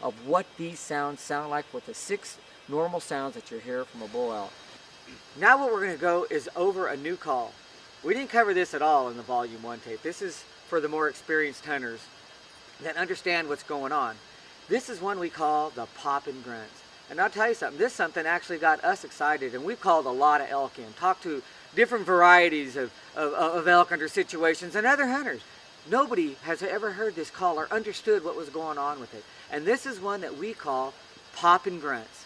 of what these sounds sound like with the 6 normal sounds that you hear from a bull elk. Now what we're going to go is over a new call. We didn't cover this at all in the Volume 1 tape. This is for the more experienced hunters that understand what's going on. This is one we call the poppin' grunts. And I'll tell you something, this something actually got us excited, and we've called a lot of elk in, talked to different varieties of elk under situations and other hunters. Nobody has ever heard this call or understood what was going on with it. And this is one that we call poppin' grunts.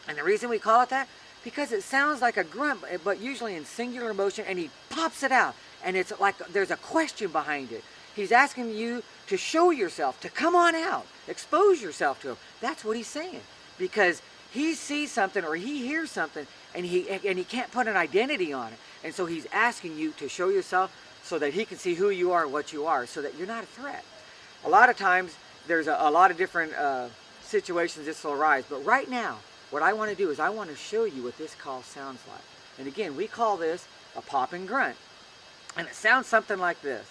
And the reason we call it that, because it sounds like a grunt, but usually in singular motion, and he pops it out, and it's like there's a question behind it. He's asking you to show yourself, to come on out, expose yourself to him. That's what he's saying, because he sees something or he hears something, and he can't put an identity on it, and so he's asking you to show yourself so that he can see who you are, what you are, so that you're not a threat. A lot of times there's a lot of different situations this will arise, but right now, what I want to do is I want to show you what this call sounds like. And again, we call this a poppin' grunt. And it sounds something like this.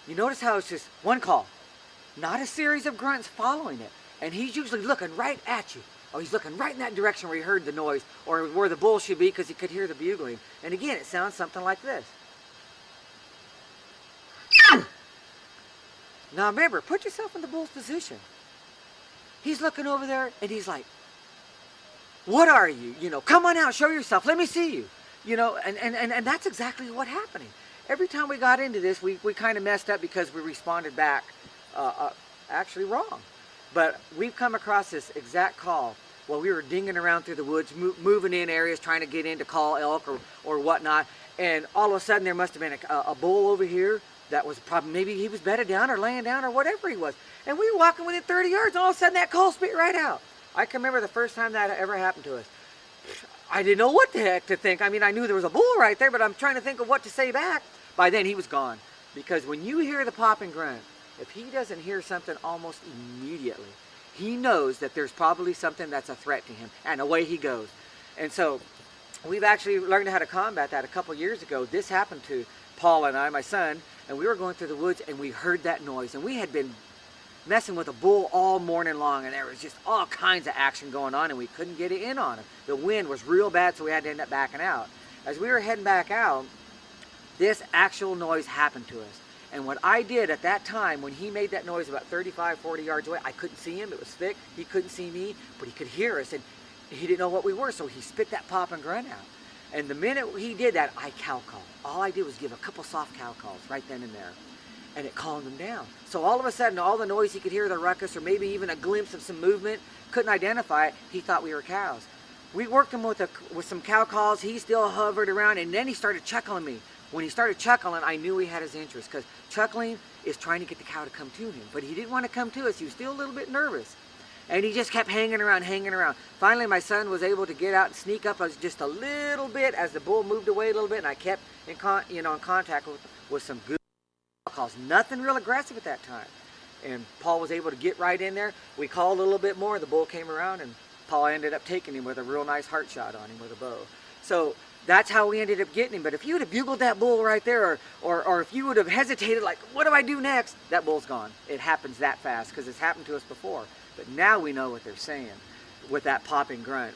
You notice how it's just one call, not a series of grunts following it. And he's usually looking right at you. Or he's looking right in that direction where he heard the noise, or where the bull should be because he could hear the bugling. And again, it sounds something like this. Now remember, put yourself in the bull's position. He's looking over there and he's like, what are you? You know, come on out, show yourself, let me see you. You know, and that's exactly what's happening. Every time we got into this, we kind of messed up because we responded back actually wrong. But we've come across this exact call while we were dinging around through the woods, moving in areas, trying to get in to call elk or whatnot. And all of a sudden there must have been a bull over here that was probably, maybe he was bedded down or laying down or whatever he was. And we were walking within 30 yards and all of a sudden that call spit right out. I can remember the first time that ever happened to us. I didn't know what the heck to think. I mean, I knew there was a bull right there, but I'm trying to think of what to say back. By then he was gone. Because when you hear the poppin' grunt, if he doesn't hear something almost immediately, he knows that there's probably something that's a threat to him, and away he goes. And so we've actually learned how to combat that a couple years ago. This happened to Paul and I, my son, and we were going through the woods and we heard that noise, and we had been messing with a bull all morning long, and there was just all kinds of action going on, and we couldn't get it in on him. The wind was real bad, so we had to end up backing out. As we were heading back out, this actual noise happened to us. And what I did at that time, when he made that noise about 35, 40 yards away, I couldn't see him, it was thick, he couldn't see me, but he could hear us, and he didn't know what we were, so he spit that poppin' grunt out. And the minute he did that, I cow called. All I did was give a couple soft cow calls right then and there. And it calmed him down. So all of a sudden, all the noise he could hear, the ruckus, or maybe even a glimpse of some movement, couldn't identify it, he thought we were cows. We worked him with some cow calls, he still hovered around, and then he started chuckling me. When he started chuckling, I knew he had his interest, because chuckling is trying to get the cow to come to him. But he didn't want to come to us, he was still a little bit nervous. And he just kept hanging around. Finally, my son was able to get out and sneak up just a little bit as the bull moved away a little bit, and I kept in contact with some good calls. Nothing real aggressive at that time. And Paul was able to get right in there. We called a little bit more. The bull came around, and Paul ended up taking him with a real nice heart shot on him with a bow. So that's how we ended up getting him. But if you would have bugled that bull right there, or if you would have hesitated, like, what do I do next? That bull's gone. It happens that fast, because it's happened to us before. But now we know what they're saying with that popping grunt.